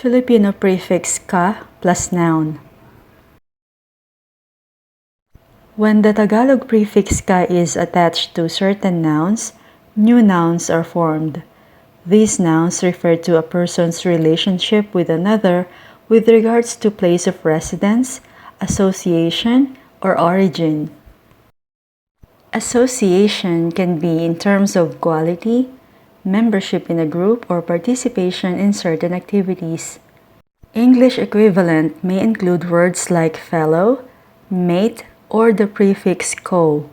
Filipino prefix ka plus noun. When the Tagalog prefix ka is attached to certain nouns, new nouns are formed. These nouns refer to a person's relationship with another with regards to place of residence, association, or origin. Association can be in terms of quality, membership in a group, or participation in certain activities. English equivalent may include words like fellow, mate, or the prefix ko.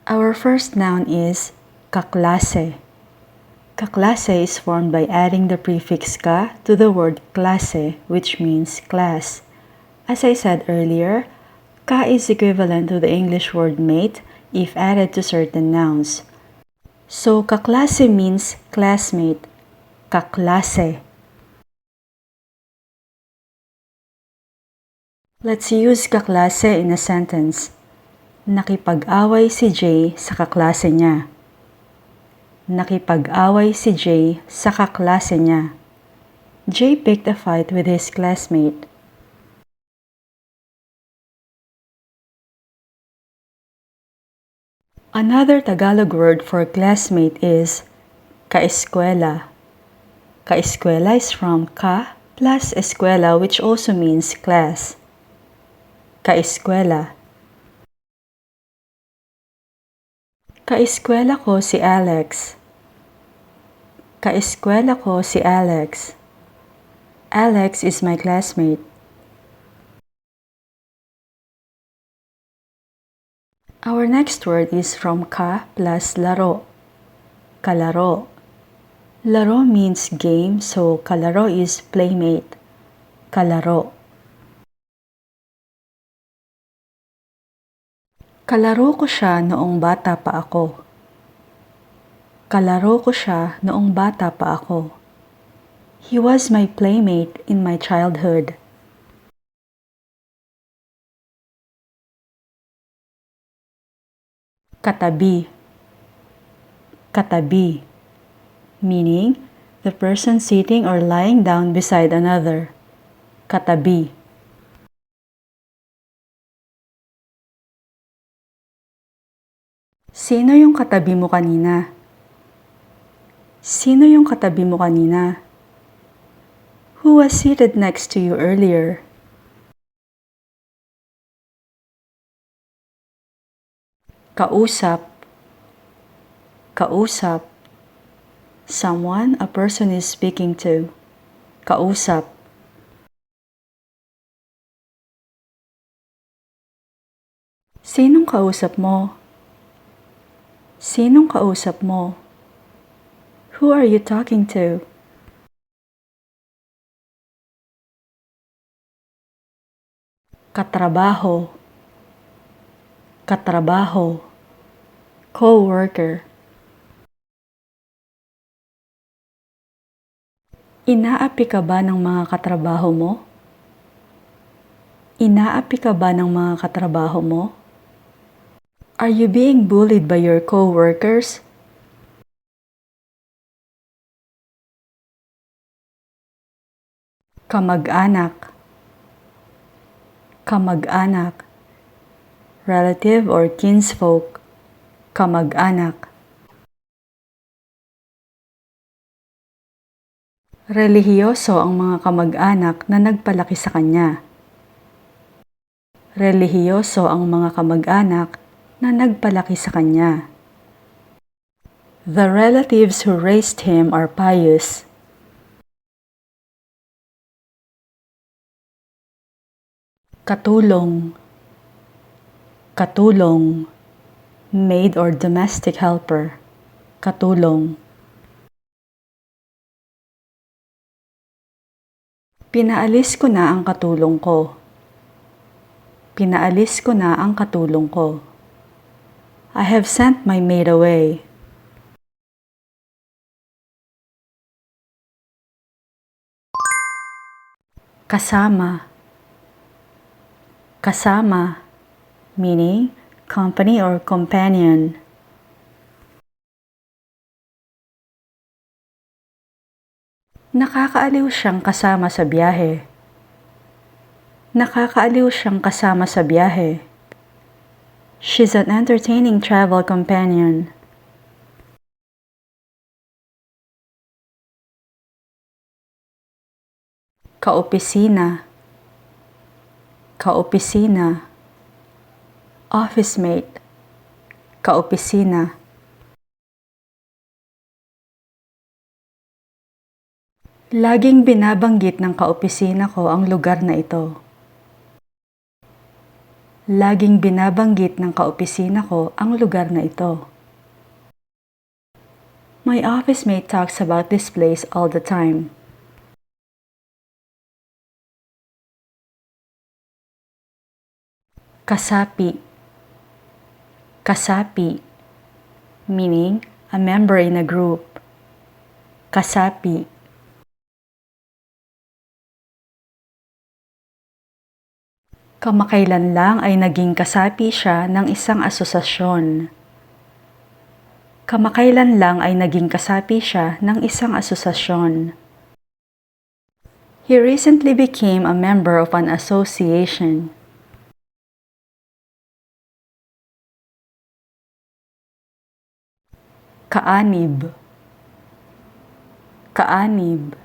Our first noun is kaklase. Kaklase is formed by adding the prefix ka to the word klase, which means class. As I said earlier, ka is equivalent to the English word mate if added to certain nouns. So kaklase means classmate, kaklase. Let's use kaklase in a sentence. Nakipag-away si Jay sa kaklase niya. Nakipag-away si Jay sa kaklase niya. Jay picked a fight with his classmate. Another Tagalog word for classmate is kaeskuwela. Kaeskuwela is from ka plus eskuwela, which also means class. Kaeskuwela. Kaeskuwela ko si Alex. Kaeskuwela ko si Alex. Alex is my classmate. Our next word is from ka plus laro. Kalaro. Laro means game, so kalaro is playmate. Kalaro. Kalaro ko siya noong bata pa ako. Kalaro ko siya noong bata pa ako. He was my playmate in my childhood. Katabi. Katabi. Meaning, the person sitting or lying down beside another. Katabi. Sino yung katabi mo kanina? Sino yung katabi mo kanina? Who was seated next to you earlier? Kausap. Kausap. Someone a person is speaking to. Kausap. Sinong kausap mo? Sinong kausap mo? Who are you talking to? Katrabaho. Katrabaho. Co-worker. Inaapi ka ba ng mga katrabaho mo? Inaapi ka ba ng mga katrabaho mo? Are you being bullied by your co-workers? Kamag-anak. Kamag-anak. Relative or kinsfolk. Kamag-anak. Relihiyoso ang mga kamag-anak na nagpalaki sa kanya. Relihiyoso ang mga kamag-anak na nagpalaki sa kanya. The relatives who raised him are pious. Katulong. Katulong. Maid or domestic helper. Katulong. Pinaalis ko na ang katulong ko. Pinaalis ko na ang katulong ko. I have sent my maid away. Kasama. Kasama, meaning company or companion. Nakakaaliw siyang kasama sa biyahe. Nakakaaliw siyang kasama sa biyahe. She's an entertaining travel companion. Kaopisina. Kaopisina. Office mate. Kaopisina. Laging binabanggit ng kaopisina ko ang lugar na ito. Laging binabanggit ng kaopisina ko ang lugar na ito. My office mate talks about this place all the time. Kasapi. Kasapi. Meaning, a member in a group. Kasapi. Kamakailan lang ay naging kasapi siya ng isang asosasyon. Kamakailan lang ay naging kasapi siya ng isang asosasyon. He recently became a member of an association. Kaanib. Kaanib.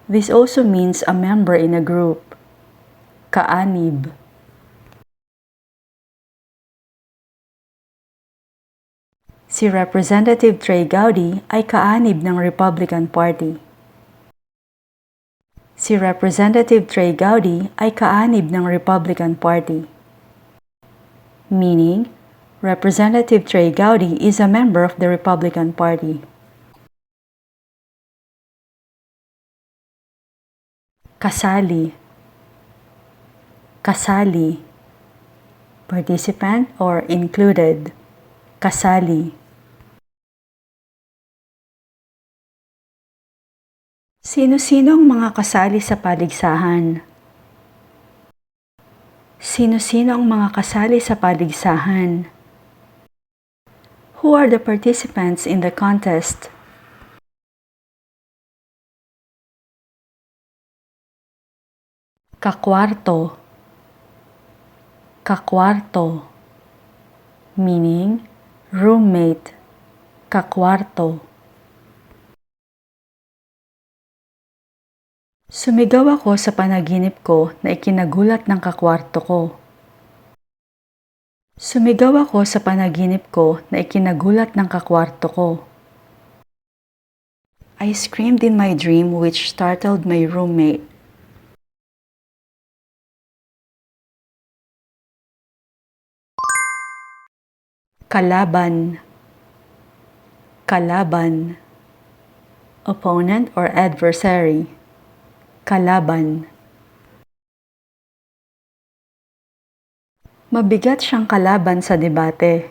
This also means a member in a group. Kaanib. Si Representative Trey Gowdy ay kaanib ng Republican Party. Si Representative Trey Gowdy ay kaanib ng Republican Party. Meaning, Representative Trey Gowdy is a member of the Republican Party. Kasali. Kasali. Participant or included. Kasali. Sino-sino ang mga kasali sa paligsahan? Sino-sino ang mga kasali sa paligsahan? Who are the participants in the contest? Kakwarto. Kakwarto. Meaning, roommate. Kakwarto. Sumigaw ako sa panaginip ko na ikinagulat ng kakwarto ko. Sumigaw ako sa panaginip ko na ikinagulat ng kakwarto ko. I screamed in my dream which startled my roommate. Kalaban. Kalaban. Opponent or adversary. Kalaban. Mabigat siyang kalaban sa debate.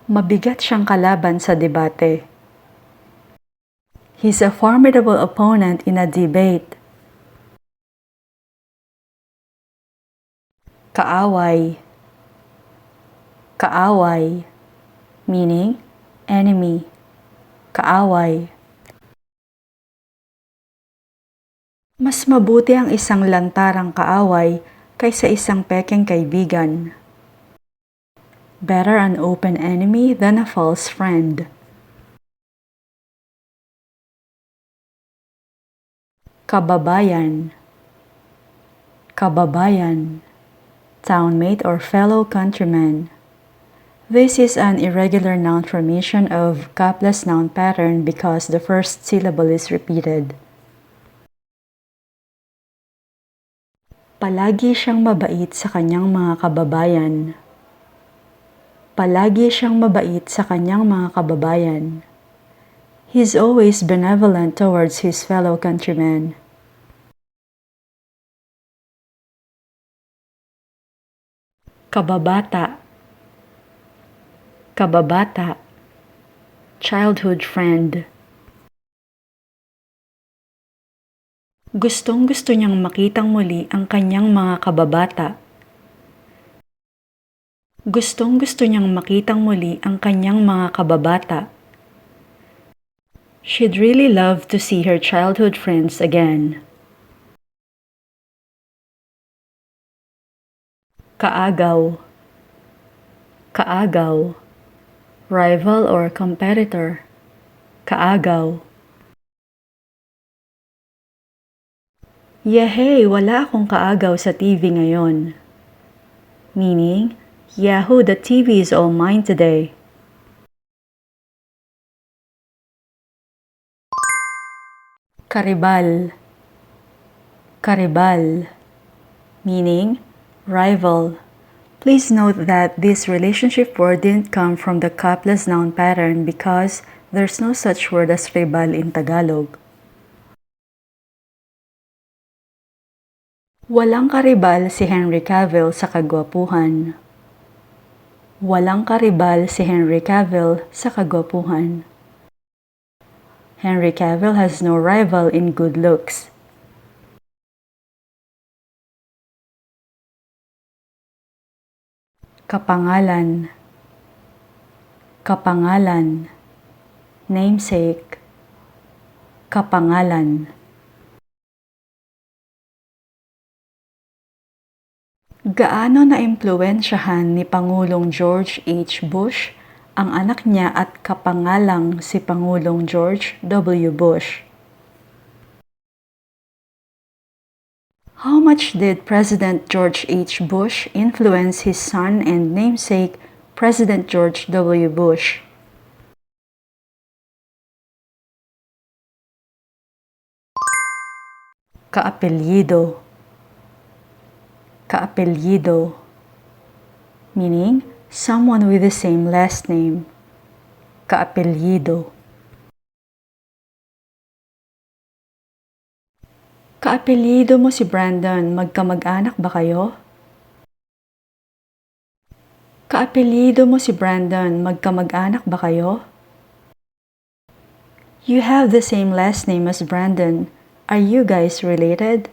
Mabigat siyang kalaban sa debate. He's a formidable opponent in a debate. Kaaway. Kaaway. Meaning, enemy. Kaaway. Mas mabuti ang isang lantarang kaaway kaysa isang pekeng kaibigan. Better an open enemy than a false friend. Kababayan. Kababayan. Townmate or fellow countryman. This is an irregular noun formation of capless noun pattern because the first syllable is repeated. Palagi siyang mabait sa kanyang mga kababayan. Palagi siyang mabait sa kanyang mga kababayan. He's always benevolent towards his fellow countrymen. Kababata. Kababata. Childhood friend. Gustong-gusto niyang makitang muli ang kanyang mga kababata. Gustong-gusto niyang makitang muli ang kanyang mga kababata. She'd really love to see her childhood friends again. Kaagaw. Kaagaw. Rival or competitor. Kaagaw. Yehey, wala akong kaagaw sa TV ngayon. Meaning, Yahoo, the TV is all mine today. Karibal. Karibal. Meaning, rival. Please note that this relationship word didn't come from the couplet noun pattern because there's no such word as rival in Tagalog. Walang karibal si Henry Cavill sa kagwapuhan. Walang karibal si Henry Cavill sa kagwapuhan. Henry Cavill has no rival in good looks. Kapangalan. Kapangalan. Namesake. Kapangalan. Gaano na-impluwensyahan ni Pangulong George H. Bush ang anak niya at kapangalang si Pangulong George W. Bush? How much did President George H. Bush influence his son and namesake, President George W. Bush? Kaapelyido. Kaapelyido. Meaning, someone with the same last name. Kaapelyido. Kaapelyido mo si Brandon, magkamag-anak ba kayo? Kaapelyido mo si Brandon, magkamag-anak ba kayo? You have the same last name as Brandon. Are you guys related?